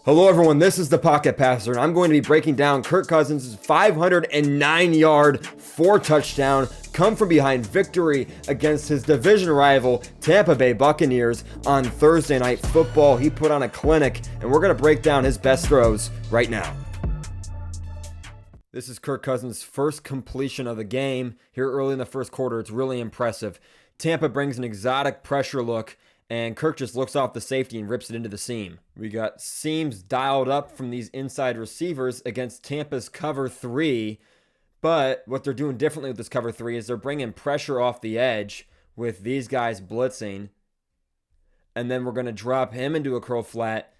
Hello, everyone. This is the Pocket Passer, and I'm going to be breaking down Kirk Cousins' 509-yard, 4-touchdown, come from behind victory against his division rival, Tampa Bay Buccaneers, on Thursday Night Football. He put on a clinic, and we're going to break down his best throws right now. This is Kirk Cousins' first completion of the game here early in the first quarter. It's really impressive. Tampa brings an exotic pressure look, and Kirk just looks off the safety and rips it into the seam. We got seams dialed up from these inside receivers against Tampa's cover 3. But what they're doing differently with this cover 3 is they're bringing pressure off the edge with these guys blitzing. And then we're going to drop him into a curl flat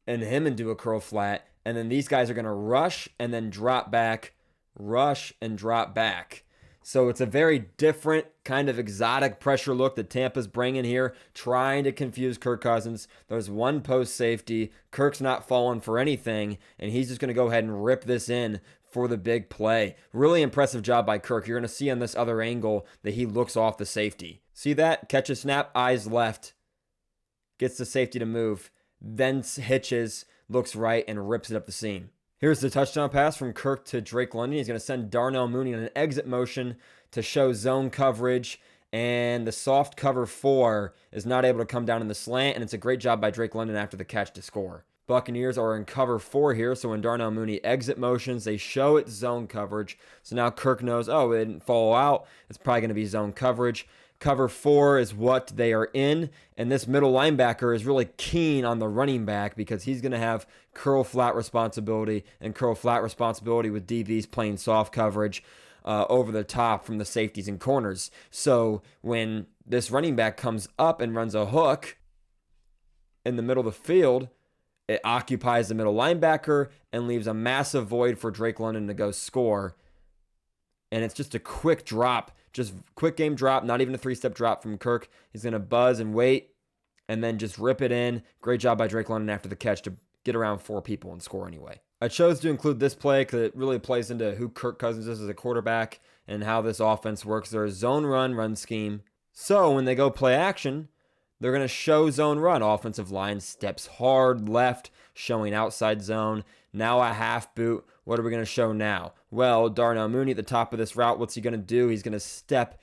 and him into a curl flat. And then these guys are going to rush and then drop back, rush and drop back. So it's a very different kind of exotic pressure look that Tampa's bringing here, trying to confuse Kirk Cousins. There's one post safety. Kirk's not falling for anything, and he's just going to go ahead and rip this in for the big play. Really impressive job by Kirk. You're going to see on this other angle that he looks off the safety. See that? Catch a snap, eyes left. Gets the safety to move. Then hitches, looks right, and rips it up the seam. Here's the touchdown pass from Kirk to Drake London. He's going to send Darnell Mooney on an exit motion to show zone coverage. And the soft cover 4 is not able to come down in the slant. And it's a great job by Drake London after the catch to score. Buccaneers are in cover 4 here. So when Darnell Mooney exit motions, they show it zone coverage. So now Kirk knows, oh, it didn't fall out. It's probably going to be zone coverage. Cover 4 is what they are in, and this middle linebacker is really keen on the running back because he's going to have curl flat responsibility with DBs playing soft coverage over the top from the safeties and corners. So when this running back comes up and runs a hook in the middle of the field, it occupies the middle linebacker and leaves a massive void for Drake London to go score. And it's just a quick drop. Just quick game drop, not even a 3-step drop from Kirk. He's going to buzz and wait and then just rip it in. Great job by Drake London after the catch to get around 4 people and score anyway. I chose to include this play because it really plays into who Kirk Cousins is as a quarterback and how this offense works. There's zone run scheme. So when they go play action, they're going to show zone run. Offensive line steps hard left, showing outside zone. Now a half boot. What are we going to show now? Well, Darnell Mooney at the top of this route, what's he going to do? He's going to step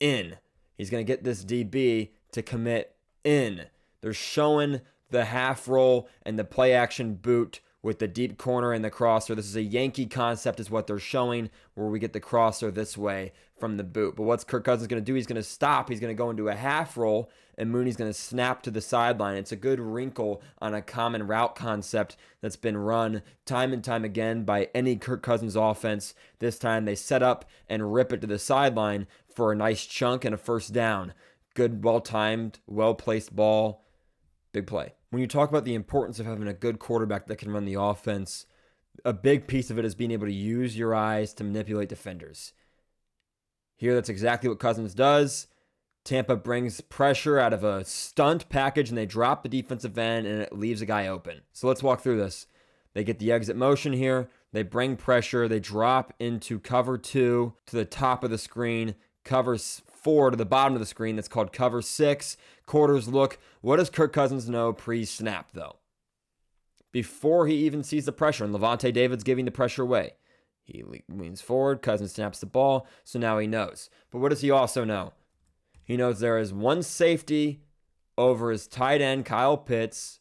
in. He's going to get this DB to commit in. They're showing the half roll and the play action boot with the deep corner and the crosser. This is a Yankee concept is what they're showing, where we get the crosser this way from the boot. But what's Kirk Cousins going to do? He's going to stop. He's going to go into a half roll, and Mooney's going to snap to the sideline. It's a good wrinkle on a common route concept that's been run time and time again by any Kirk Cousins offense. This time they set up and rip it to the sideline for a nice chunk and a first down. Good, well-timed, well-placed ball. Big play. When you talk about the importance of having a good quarterback that can run the offense, a big piece of it is being able to use your eyes to manipulate defenders. Here, that's exactly what Cousins does. Tampa brings pressure out of a stunt package, and they drop the defensive end, and it leaves a guy open. So let's walk through this. They get the exit motion here. They bring pressure. They drop into cover 2 to the top of the screen. Cover 4 to the bottom of the screen. That's called cover 6. Quarters look. What does Kirk Cousins know pre-snap, though? Before he even sees the pressure, and Levante David's giving the pressure away. He leans forward. Cousins snaps the ball, so now he knows. But what does he also know? He knows there is one safety over his tight end, Kyle Pitts.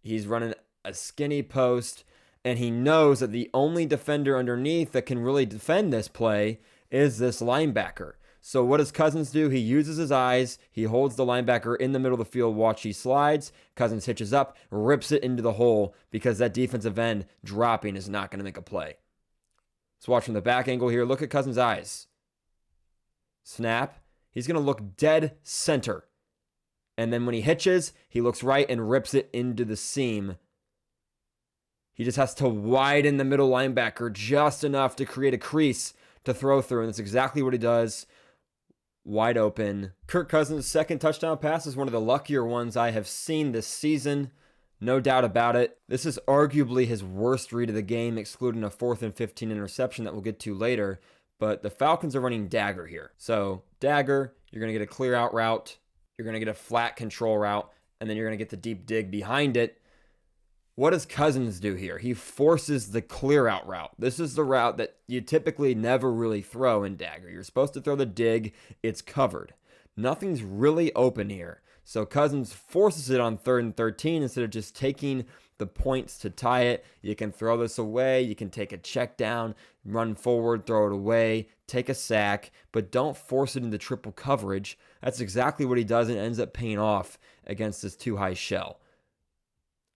He's running a skinny post, and he knows that the only defender underneath that can really defend this play is this linebacker. So what does Cousins do? He uses his eyes. He holds the linebacker in the middle of the field. Watch, he slides. Cousins hitches up, rips it into the hole because that defensive end dropping is not going to make a play. Let's watch from the back angle here. Look at Cousins' eyes. Snap. He's going to look dead center. And then when he hitches, he looks right and rips it into the seam. He just has to widen the middle linebacker just enough to create a crease to throw through, and that's exactly what he does. Wide open. Kirk Cousins' second touchdown pass is one of the luckier ones I have seen this season. No doubt about it. This is arguably his worst read of the game, excluding a 4th and 15 interception that we'll get to later. But the Falcons are running dagger here. So dagger, you're going to get a clear out route. You're going to get a flat control route. And then you're going to get the deep dig behind it. What does Cousins do here? He forces the clear out route. This is the route that you typically never really throw in Dagger. You're supposed to throw the dig. It's covered. Nothing's really open here. So Cousins forces it on 3rd and 13 instead of just taking the points to tie it. You can throw this away. You can take a check down, run forward, throw it away, take a sack, but don't force it into triple coverage. That's exactly what he does, and ends up paying off against this too high shell.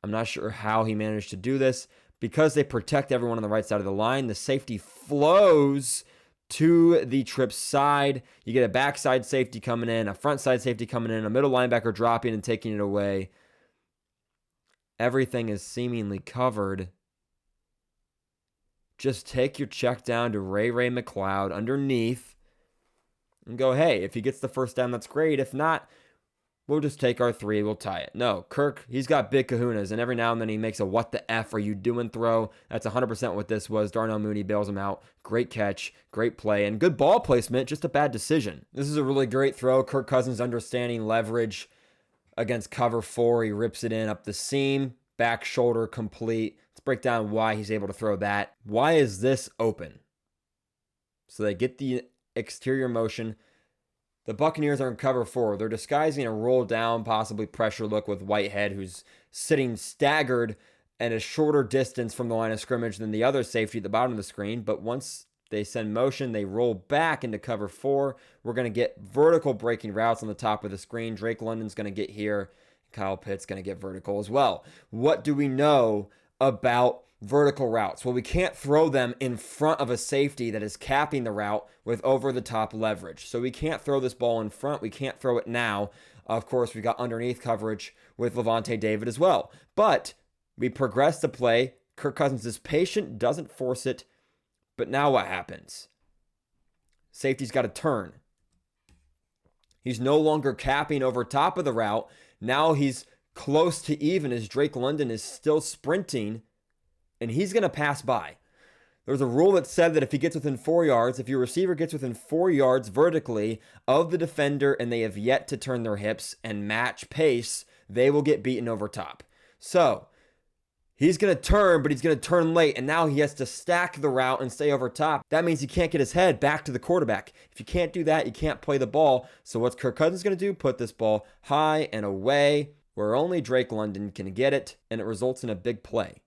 I'm not sure how he managed to do this. Because they protect everyone on the right side of the line, the safety flows to the trip side. You get a backside safety coming in, a front side safety coming in, a middle linebacker dropping and taking it away. Everything is seemingly covered. Just take your check down to Ray McCloud underneath and go, hey, if he gets the first down, that's great. If not, we'll just take our 3. We'll tie it. No, Kirk, he's got big kahunas, and every now and then he makes a what the F are you doing throw. That's 100% what this was. Darnell Mooney bails him out. Great catch, great play, and good ball placement, just a bad decision. This is a really great throw. Kirk Cousins understanding leverage against cover 4. He rips it in up the seam, back shoulder complete. Let's break down why he's able to throw that. Why is this open? So they get the exterior motion. The Buccaneers are in cover 4. They're disguising a roll down, possibly pressure look with Whitehead, who's sitting staggered at a shorter distance from the line of scrimmage than the other safety at the bottom of the screen. But once they send motion, they roll back into cover 4. We're going to get vertical breaking routes on the top of the screen. Drake London's going to get here. Kyle Pitts going to get vertical as well. What do we know about vertical routes? Well, we can't throw them in front of a safety that is capping the route with over-the-top leverage. So we can't throw this ball in front. We can't throw it now. Of course, we've got underneath coverage with Lavonte David as well. But we progress the play. Kirk Cousins is patient, doesn't force it. But now what happens? Safety's got to turn. He's no longer capping over top of the route. Now he's close to even as Drake London is still sprinting, and he's going to pass by. There's a rule that said that if he gets within 4 yards, if your receiver gets within 4 yards vertically of the defender and they have yet to turn their hips and match pace, they will get beaten over top. So he's going to turn, but he's going to turn late, and now he has to stack the route and stay over top. That means he can't get his head back to the quarterback. If you can't do that, you can't play the ball. So what's Kirk Cousins going to do? Put this ball high and away where only Drake London can get it, and it results in a big play.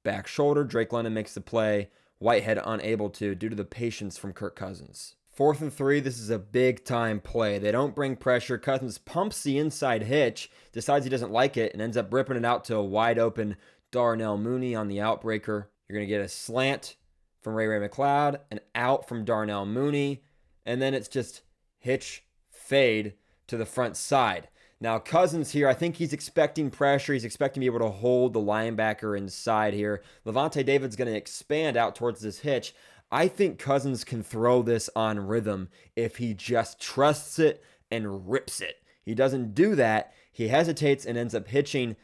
Back shoulder, Drake London makes the play. Whitehead unable to due to the patience from Kirk Cousins. 4th and 3, this is a big time play. They don't bring pressure. Cousins pumps the inside hitch, decides he doesn't like it, and ends up ripping it out to a wide open Darnell Mooney on the outbreaker. You're going to get a slant from Ray McCloud, an out from Darnell Mooney, and then it's just hitch, fade to the front side. Now, Cousins here, I think he's expecting pressure. He's expecting to be able to hold the linebacker inside here. Lavonte David's going to expand out towards this hitch. I think Cousins can throw this on rhythm if he just trusts it and rips it. He doesn't do that. He hesitates and ends up hitching.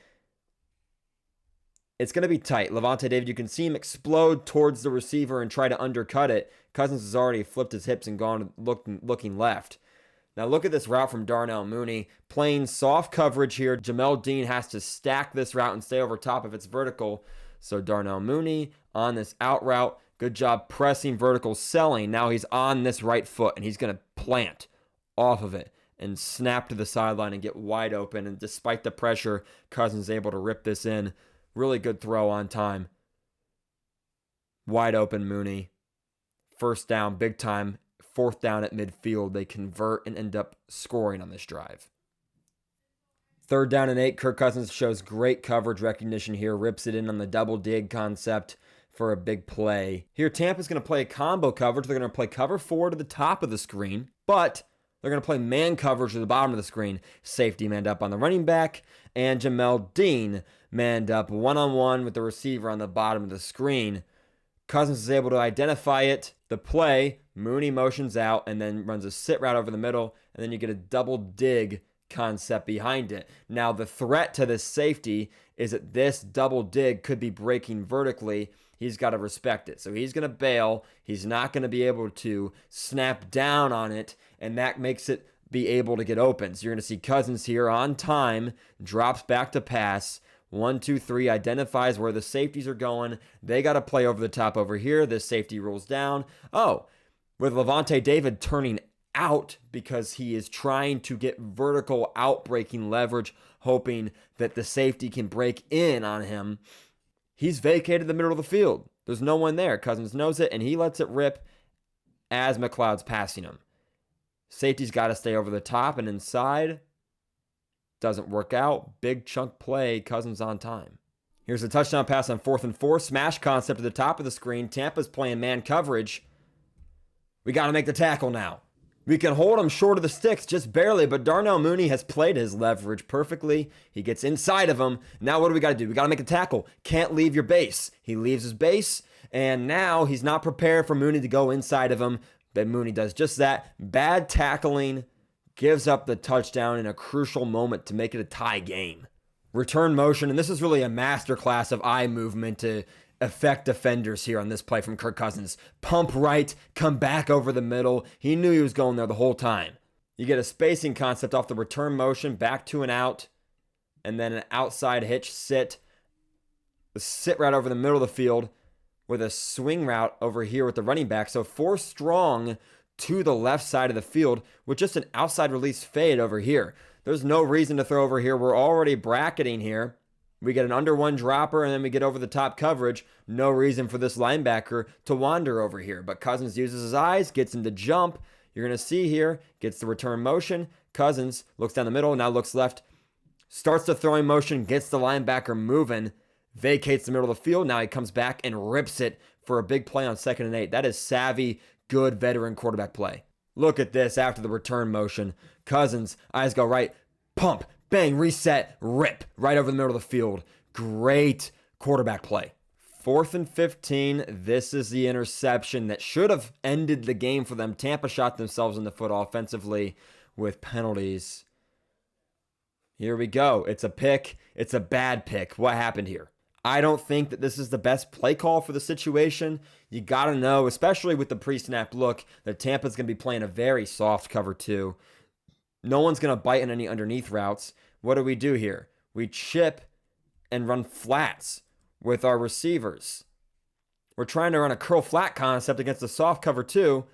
It's going to be tight. Lavonte David, you can see him explode towards the receiver and try to undercut it. Cousins has already flipped his hips and gone looking left. Now look at this route from Darnell Mooney. Playing soft coverage here. Jamel Dean has to stack this route and stay over top if it's vertical. So Darnell Mooney on this out route. Good job pressing vertical selling. Now he's on this right foot and he's going to plant off of it and snap to the sideline and get wide open. And despite the pressure, Cousins is able to rip this in. Really good throw on time. Wide open Mooney. First down, big time. 4th down at midfield. They convert and end up scoring on this drive. 3rd down and 8. Kirk Cousins shows great coverage recognition here. Rips it in on the double dig concept for a big play. Here, Tampa's going to play a combo coverage. They're going to play cover 4 to the top of the screen, but they're going to play man coverage to the bottom of the screen. Safety manned up on the running back, and Jamel Dean manned up one-on-one with the receiver on the bottom of the screen. Cousins is able to identify it. The play, Mooney motions out and then runs a sit route over the middle, and then you get a double dig concept behind it. Now, the threat to this safety is that this double dig could be breaking vertically. He's got to respect it. So he's going to bail. He's not going to be able to snap down on it, and that makes it be able to get open. So you're going to see Cousins here on time, drops back to pass, 1, 2, 3, identifies where the safeties are going. They got to play over the top over here. This safety rolls down. Oh, with Lavonte David turning out because he is trying to get vertical outbreaking leverage, hoping that the safety can break in on him. He's vacated the middle of the field. There's no one there. Cousins knows it, and he lets it rip as McLeod's passing him. Safety's got to stay over the top and inside. Doesn't work out. Big chunk play. Cousins on time. Here's a touchdown pass on 4th and 4. Smash concept at the top of the screen. Tampa's playing man coverage. We got to make the tackle now. We can hold him short of the sticks, just barely, but Darnell Mooney has played his leverage perfectly. He gets inside of him. Now what do we got to do? We got to make a tackle. Can't leave your base. He leaves his base, and now he's not prepared for Mooney to go inside of him, but Mooney does just that. Bad tackling, gives up the touchdown in a crucial moment to make it a tie game. Return motion, and this is really a masterclass of eye movement to affect defenders here on this play from Kirk Cousins. Pump right, come back over the middle. He knew he was going there the whole time. You get a spacing concept off the return motion, back to an out, and then an outside hitch sit. Sit right over the middle of the field with a swing route over here with the running back. So 4 strong to the left side of the field with just an outside release fade over here. There's no reason to throw over here. We're already bracketing here. We get an under 1 dropper, and then we get over the top coverage. No reason for this linebacker to wander over here. But Cousins uses his eyes, gets him to jump. You're going to see here, gets the return motion. Cousins looks down the middle, now looks left. Starts the throwing motion, gets the linebacker moving. Vacates the middle of the field. Now he comes back and rips it for a big play on 2nd and 8. That is savvy, good veteran quarterback play. Look at this after the return motion. Cousins, eyes go right, pump. Bang, reset, rip, right over the middle of the field. Great quarterback play. 4th and 15. This is the interception that should have ended the game for them. Tampa shot themselves in the foot offensively with penalties. Here we go. It's a pick. It's a bad pick. What happened here? I don't think that this is the best play call for the situation. You got to know, especially with the pre-snap look, that Tampa's going to be playing a very soft cover 2. No one's going to bite in any underneath routes. What do we do here? We chip and run flats with our receivers. We're trying to run a curl flat concept against a soft cover 2.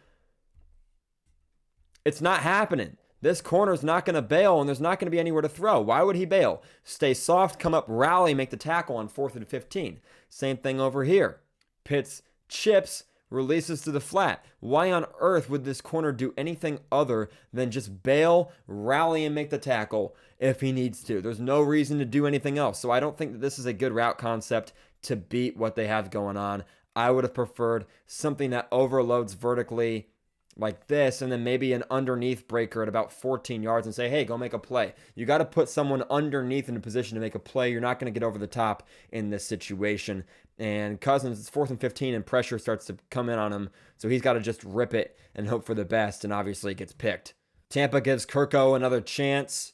It's not happening. This corner's not going to bail, and there's not going to be anywhere to throw. Why would he bail? Stay soft, come up, rally, make the tackle on 4th and 15. Same thing over here. Pitts chips, releases to the flat. Why on earth would this corner do anything other than just bail, rally, and make the tackle if he needs to? There's no reason to do anything else. So I don't think that this is a good route concept to beat what they have going on. I would have preferred something that overloads vertically like this, and then maybe an underneath breaker at about 14 yards and say, hey, go make a play. You got to put someone underneath in a position to make a play. You're not going to get over the top in this situation. And Cousins, it's 4th and 15, and pressure starts to come in on him. So he's got to just rip it and hope for the best, and obviously it gets picked. Tampa gives Kirko another chance.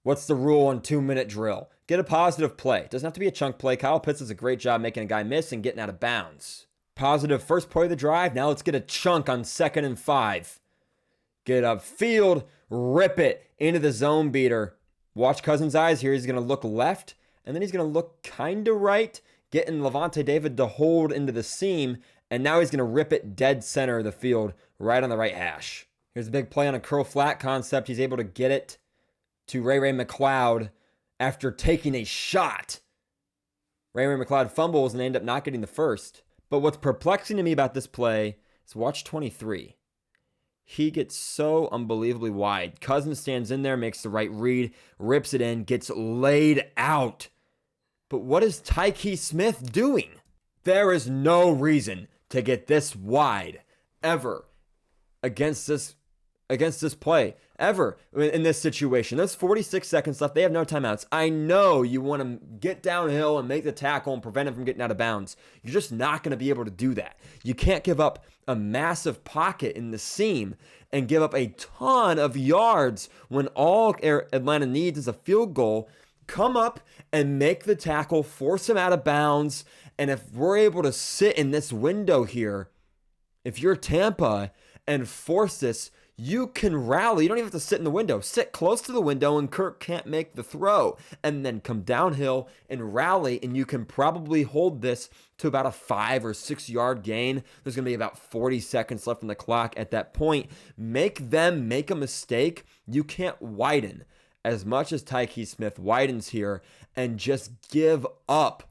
What's the rule on 2-minute drill? Get a positive play. It doesn't have to be a chunk play. Kyle Pitts does a great job making a guy miss and getting out of bounds. Positive first play of the drive. Now let's get a chunk on 2nd and 5. Get upfield, rip it into the zone beater. Watch Cousins' eyes here. He's going to look left, and then he's going to look kind of right, getting Lavonte David to hold into the seam, and now he's going to rip it dead center of the field, right on the right hash. Here's a big play on a curl flat concept. He's able to get it to Ray McLeod after taking a shot. Ray McLeod fumbles and they end up not getting the first. But what's perplexing to me about this play is watch 23. He gets so unbelievably wide. Cousins stands in there, makes the right read, rips it in, gets laid out. But what is Tyke Smith doing? There is no reason to get this wide ever against this play. Ever in this situation. There's 46 seconds left. They have no timeouts. I know you want to get downhill and make the tackle and prevent him from getting out of bounds. You're just not going to be able to do that. You can't give up a massive pocket in the seam and give up a ton of yards when all Atlanta needs is a field goal. Come up and make the tackle, force him out of bounds. And if we're able to sit in this window here, if you're Tampa and force this, you can rally. You don't even have to sit in the window. Sit close to the window and Kirk can't make the throw. And then come downhill and rally, and you can probably hold this to about a 5 or 6 yard gain. There's going to be about 40 seconds left on the clock at that point. Make them make a mistake. You can't widen as much as Tyke Smith widens here and just give up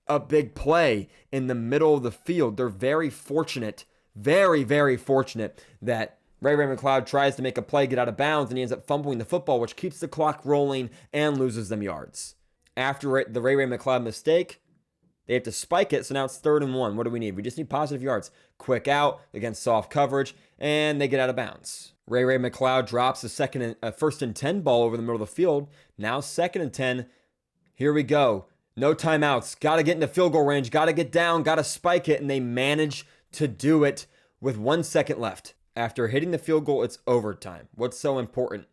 a big play in the middle of the field. They're very fortunate, very, very fortunate that Ray McCloud tries to make a play, get out of bounds, and he ends up fumbling the football, which keeps the clock rolling and loses them yards. After the Ray McCloud mistake, they have to spike it, so now it's 3rd and 1. What do we need? We just need positive yards. Quick out against soft coverage, and they get out of bounds. Ray McCloud drops a 1st and 10 ball over the middle of the field. Now 2nd and 10. Here we go. No timeouts. Got to get into field goal range. Got to get down. Got to spike it, and they manage to do it with 1 second left. After hitting the field goal, it's overtime. What's so important?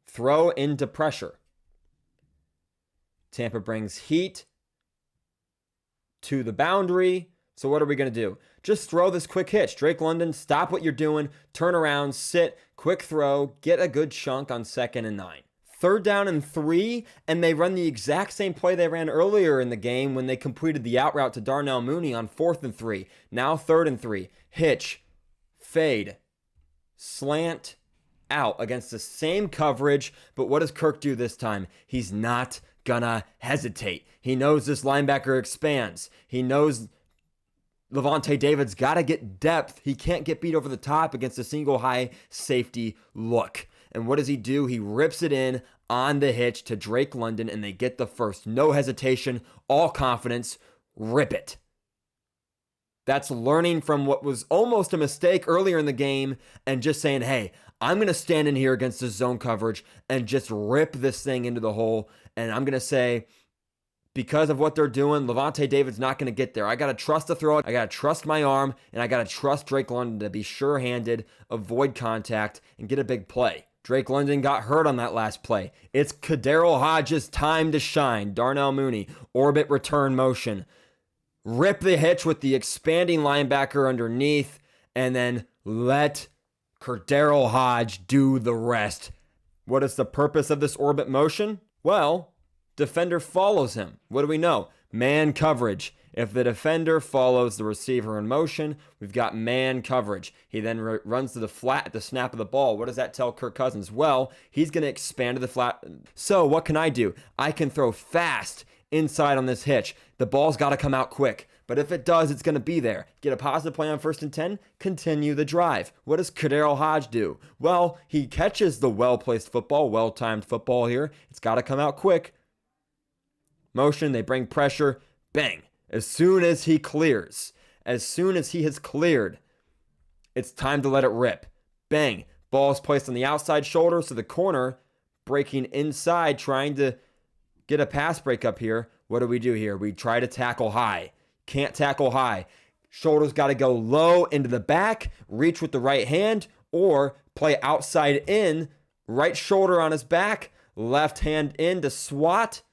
Throw into pressure. Tampa brings heat to the boundary. So what are we going to do? Just throw this quick hitch. Drake London, stop what you're doing. Turn around, sit, quick throw, get a good chunk on 2nd and 9. 3rd down and 3, and they run the exact same play they ran earlier in the game when they completed the out route to Darnell Mooney on 4th and 3. Now 3rd and 3. Hitch, fade, slant, out against the same coverage. But what does Kirk do this time? He's not gonna hesitate. He knows this linebacker expands. He knows Lavonte David's got to get depth. He can't get beat over the top against a single high safety look. And what does he do? He rips it in on the hitch to Drake London, and they get the first. No hesitation, all confidence, rip it. That's learning from what was almost a mistake earlier in the game and just saying, hey, I'm going to stand in here against this zone coverage and just rip this thing into the hole. And I'm going to say, because of what they're doing, Lavonte David's not going to get there. I got to trust the throw. I got to trust my arm, and I got to trust Drake London to be sure-handed, avoid contact, and get a big play. Drake London got hurt on that last play. It's Kaderil Hodges' time to shine. Darnell Mooney, orbit return motion. Rip the hitch with the expanding linebacker underneath, and then let Kaderil Hodge do the rest. What is the purpose of this orbit motion? Well, defender follows him. What do we know? Man coverage. If the defender follows the receiver in motion, we've got man coverage. He then runs to the flat at the snap of the ball. What does that tell Kirk Cousins? Well, he's going to expand to the flat. So what can I do? I can throw fast inside on this hitch. The ball's got to come out quick. But if it does, it's going to be there. Get a positive play on 1st and 10, continue the drive. What does Kaderil Hodge do? Well, he catches the well-placed football, well-timed football here. It's got to come out quick. Motion, they bring pressure, bang. As soon as he clears, as soon as he has cleared, it's time to let it rip. Bang. Ball is placed on the outside shoulder, so the corner breaking inside, trying to get a pass break up here. What do we do here? We try to tackle high. Can't tackle high. Shoulders got to go low into the back, reach with the right hand, or play outside in, right shoulder on his back, left hand in to swat.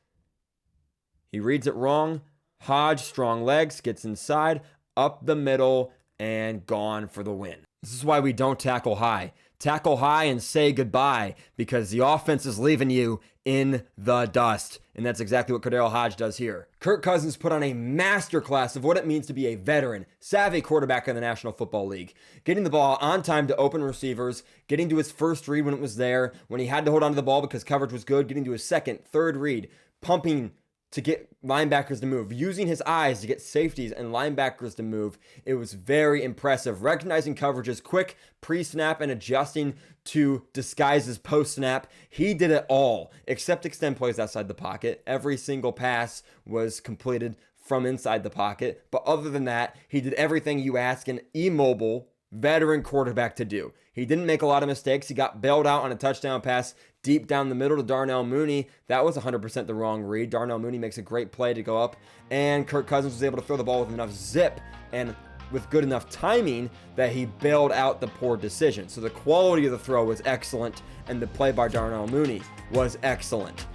He reads it wrong. Hodge, strong legs, gets inside, up the middle, and gone for the win. This is why we don't tackle high. Tackle high and say goodbye, because the offense is leaving you in the dust. And that's exactly what Kaderil Hodge does here. Kirk Cousins put on a masterclass of what it means to be a veteran, savvy quarterback in the National Football League. Getting the ball on time to open receivers, getting to his first read when it was there, when he had to hold on to the ball because coverage was good, getting to his second, third read, pumping to get linebackers to move, using his eyes to get safeties and linebackers to move. It was very impressive. Recognizing coverages quick, pre-snap, and adjusting to disguises post-snap. He did it all, except extend plays outside the pocket. Every single pass was completed from inside the pocket. But other than that, he did everything you ask an immobile veteran quarterback to do. He didn't make a lot of mistakes. He got bailed out on a touchdown pass deep down the middle to Darnell Mooney. That was 100% the wrong read. Darnell Mooney makes a great play to go up, and Kirk Cousins was able to throw the ball with enough zip and with good enough timing that he bailed out the poor decision. So the quality of the throw was excellent, and the play by Darnell Mooney was excellent.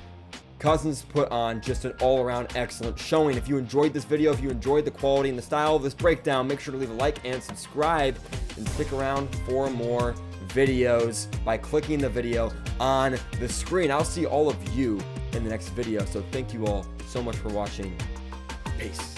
Cousins put on just an all-around excellent showing. If you enjoyed this video, if you enjoyed the quality and the style of this breakdown, make sure to leave a like and subscribe, and stick around for more videos by clicking the video on the screen. I'll see all of you in the next video. So thank you all so much for watching. Peace.